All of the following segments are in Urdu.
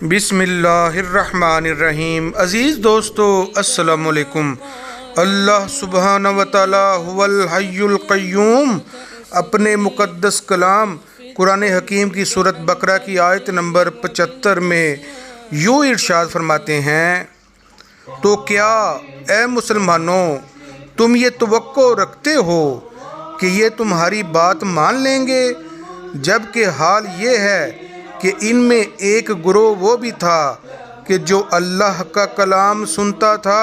بسم اللہ الرحمن الرحیم۔ عزیز دوستو السلام علیکم۔ اللہ سبحانہ و تعالی هو الحی القیوم اپنے مقدس کلام قرآن حکیم کی سورۃ بقرہ کی آیت نمبر 75 میں یوں ارشاد فرماتے ہیں، تو کیا اے مسلمانوں تم یہ توقع رکھتے ہو کہ یہ تمہاری بات مان لیں گے، جبکہ حال یہ ہے کہ ان میں ایک گروہ وہ بھی تھا کہ جو اللہ کا کلام سنتا تھا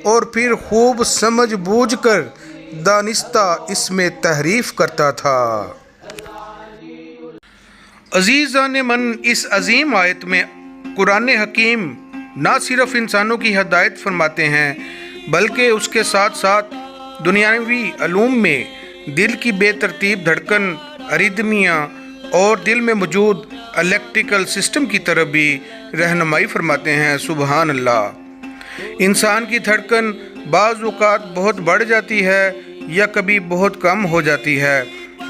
اور پھر خوب سمجھ بوجھ کر دانستہ اس میں تحریف کرتا تھا۔ عزیزان من، اس عظیم آیت میں قرآن حکیم نہ صرف انسانوں کی ہدایت فرماتے ہیں بلکہ اس کے ساتھ ساتھ دنیاوی علوم میں دل کی بے ترتیب دھڑکن، اریدمیاں اور دل میں موجود الیکٹریکل سسٹم کی طرف بھی رہنمائی فرماتے ہیں۔ سبحان اللہ۔ انسان کی دھڑکن بعض اوقات بہت بڑھ جاتی ہے یا کبھی بہت کم ہو جاتی ہے۔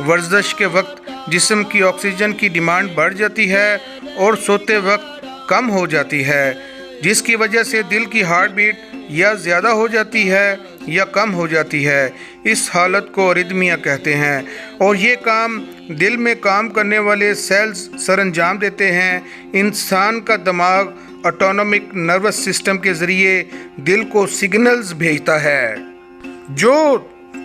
ورزش کے وقت جسم کی آکسیجن کی ڈیمانڈ بڑھ جاتی ہے اور سوتے وقت کم ہو جاتی ہے، جس کی وجہ سے دل کی ہارٹ بیٹ یا زیادہ ہو جاتی ہے یا کم ہو جاتی ہے۔ اس حالت کو اریدمیا کہتے ہیں، اور یہ کام دل میں کام کرنے والے سیلز سر انجام دیتے ہیں۔ انسان کا دماغ آٹونومک نروس سسٹم کے ذریعے دل کو سگنلز بھیجتا ہے، جو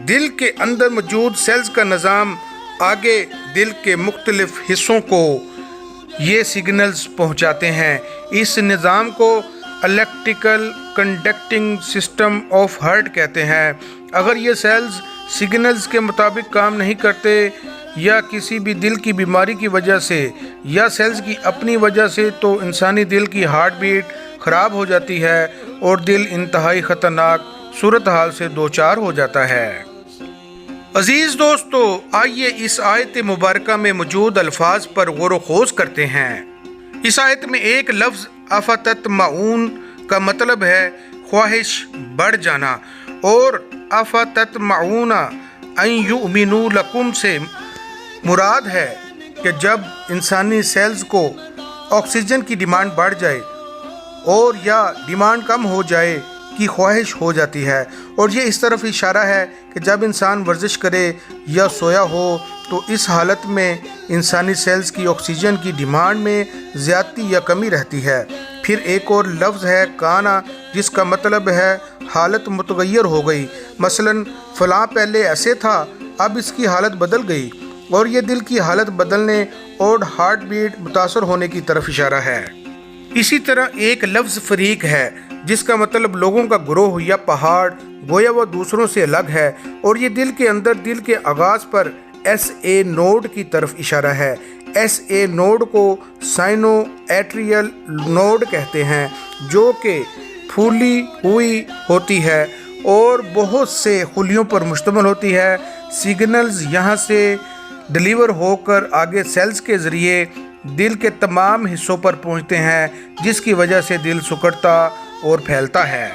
دل کے اندر موجود سیلز کا نظام آگے دل کے مختلف حصوں کو یہ سگنلز پہنچاتے ہیں۔ اس نظام کو electrical conducting system of heart کہتے ہیں۔ اگر یہ سیلز سگنلز کے مطابق کام نہیں کرتے یا کسی بھی دل کی بیماری کی وجہ سے یا سیلز کی اپنی وجہ سے، تو انسانی دل کی ہارٹ بیٹ خراب ہو جاتی ہے اور دل انتہائی خطرناک صورتحال سے دوچار ہو جاتا ہے۔ عزیز دوستو، آئیے اس آیت مبارکہ میں موجود الفاظ پر غور و خوض کرتے ہیں۔ اس آیت میں ایک لفظ افتطمعون کا مطلب ہے خواہش بڑھ جانا، اور افتطمعون ان یؤمنوا لکم سے مراد ہے کہ جب انسانی سیلز کو آکسیجن کی ڈیمانڈ بڑھ جائے اور یا ڈیمانڈ کم ہو جائے کی خواہش ہو جاتی ہے، اور یہ اس طرف اشارہ ہے کہ جب انسان ورزش کرے یا سویا ہو تو اس حالت میں انسانی سیلز کی آکسیجن کی ڈیمانڈ میں زیادتی یا کمی رہتی ہے۔ پھر ایک اور لفظ ہے کانا، جس کا مطلب ہے حالت متغیر ہو گئی، مثلا فلاں پہلے ایسے تھا اب اس کی حالت بدل گئی، اور یہ دل کی حالت بدلنے اور ہارٹ بیٹ متاثر ہونے کی طرف اشارہ ہے۔ اسی طرح ایک لفظ فریق ہے، جس کا مطلب لوگوں کا گروہ یا پہاڑ، گویا وہ دوسروں سے الگ ہے، اور یہ دل کے اندر دل کے آغاز پر ایس اے نوڈ کی طرف اشارہ ہے۔ ایس اے نوڈ کو سائنو ایٹریل نوڈ کہتے ہیں، جو کہ پھولی ہوئی ہوتی ہے اور بہت سے خلیوں پر مشتمل ہوتی ہے۔ سگنلز یہاں سے ڈلیور ہو کر آگے سیلز کے ذریعے دل کے تمام حصوں پر پہنچتے ہیں، جس کی وجہ سے دل سکڑتا اور پھیلتا ہے۔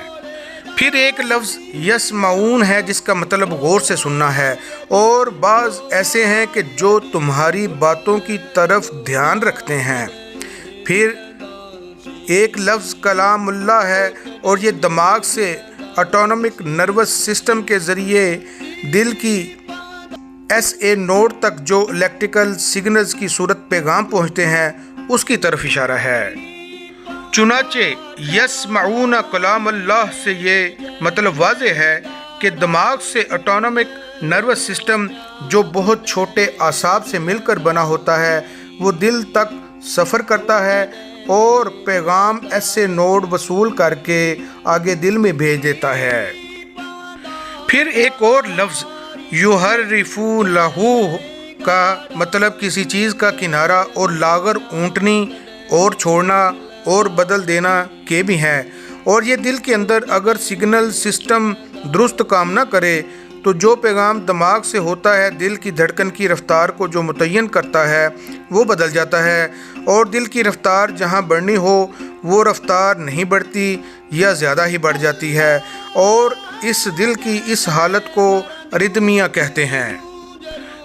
پھر ایک لفظ یسمعون ہے، جس کا مطلب غور سے سننا ہے، اور بعض ایسے ہیں کہ جو تمہاری باتوں کی طرف دھیان رکھتے ہیں۔ پھر ایک لفظ کلام اللہ ہے، اور یہ دماغ سے آٹونومک نروس سسٹم کے ذریعے دل کی ایس اے نوڈ تک جو الیکٹریکل سگنلز کی صورت پیغام پہنچتے ہیں اس کی طرف اشارہ ہے۔ چنانچہ یسمعون کلام اللہ سے یہ مطلب واضح ہے کہ دماغ سے آٹونومک نروس سسٹم، جو بہت چھوٹے اعصاب سے مل کر بنا ہوتا ہے، وہ دل تک سفر کرتا ہے اور پیغام ایس اے نوڈ وصول کر کے آگے دل میں بھیج دیتا ہے۔ پھر ایک اور لفظ یحرفونہ کا مطلب کسی چیز کا کنارہ اور لاغر اونٹنی اور چھوڑنا اور بدل دینا کے بھی ہیں، اور یہ دل کے اندر اگر سگنل سسٹم درست کام نہ کرے تو جو پیغام دماغ سے ہوتا ہے دل کی دھڑکن کی رفتار کو جو متعین کرتا ہے وہ بدل جاتا ہے، اور دل کی رفتار جہاں بڑھنی ہو وہ رفتار نہیں بڑھتی یا زیادہ ہی بڑھ جاتی ہے، اور اس دل کی اس حالت کو اریدمیا کہتے ہیں۔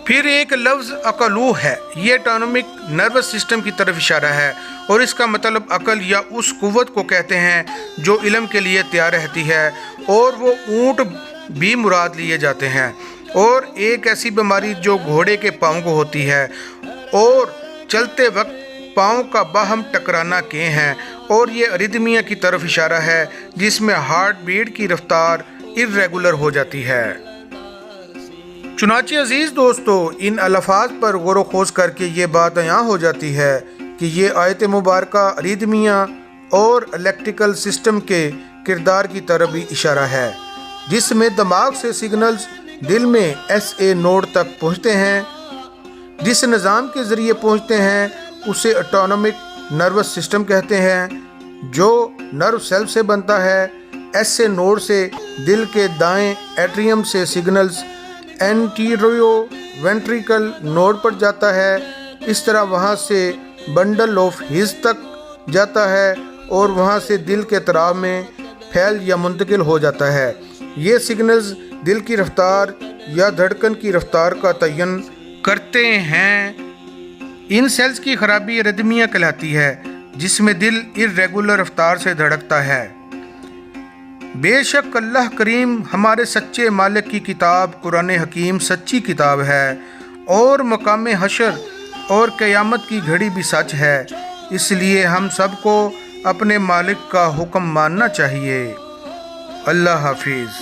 پھر ایک لفظ عقلو ہے، یہ اٹونمک نروس سسٹم کی طرف اشارہ ہے اور اس کا مطلب عقل یا اس قوت کو کہتے ہیں جو علم کے لیے تیار رہتی ہے، اور وہ اونٹ بھی مراد لیے جاتے ہیں، اور ایک ایسی بیماری جو گھوڑے کے پاؤں کو ہوتی ہے اور چلتے وقت پاؤں کا باہم ٹکرانا کے ہیں، اور یہ اریدمیا کی طرف اشارہ ہے جس میں ہارٹ بیٹ کی رفتار irregular ہو جاتی ہے۔ چنانچہ عزیز دوستو، ان الفاظ پر غور و خوض کر کے یہ بات عیاں ہو جاتی ہے کہ یہ آیت مبارکہ اریدمیا اور الیکٹریکل سسٹم کے کردار کی طرف بھی اشارہ ہے، جس میں دماغ سے سگنلز دل میں SA نوڈ تک پہنچتے ہیں، جس نظام کے ذریعے پہنچتے ہیں اسے اٹونمک نروس سسٹم کہتے ہیں، جو نرو سیل سے بنتا ہے۔ SA نوڈ سے دل کے دائیں ایٹریم سے سگنلز اینٹیریو وینٹریکل نوڈ پر جاتا ہے، اس طرح وہاں سے بنڈل آف ہز تک جاتا ہے اور وہاں سے دل کے اطراف میں پھیل یا منتقل ہو جاتا ہے۔ یہ سگنلز دل کی رفتار یا دھڑکن کی رفتار کا تعین کرتے ہیں۔ ان سیلز کی خرابی اریدمیا کہلاتی ہے، جس میں دل irregular رفتار سے دھڑکتا ہے۔ بے شک اللہ کریم ہمارے سچے مالک کی کتاب قرآن حکیم سچی کتاب ہے، اور مقام حشر اور قیامت کی گھڑی بھی سچ ہے، اس لیے ہم سب کو اپنے مالک کا حکم ماننا چاہیے۔ اللہ حافظ۔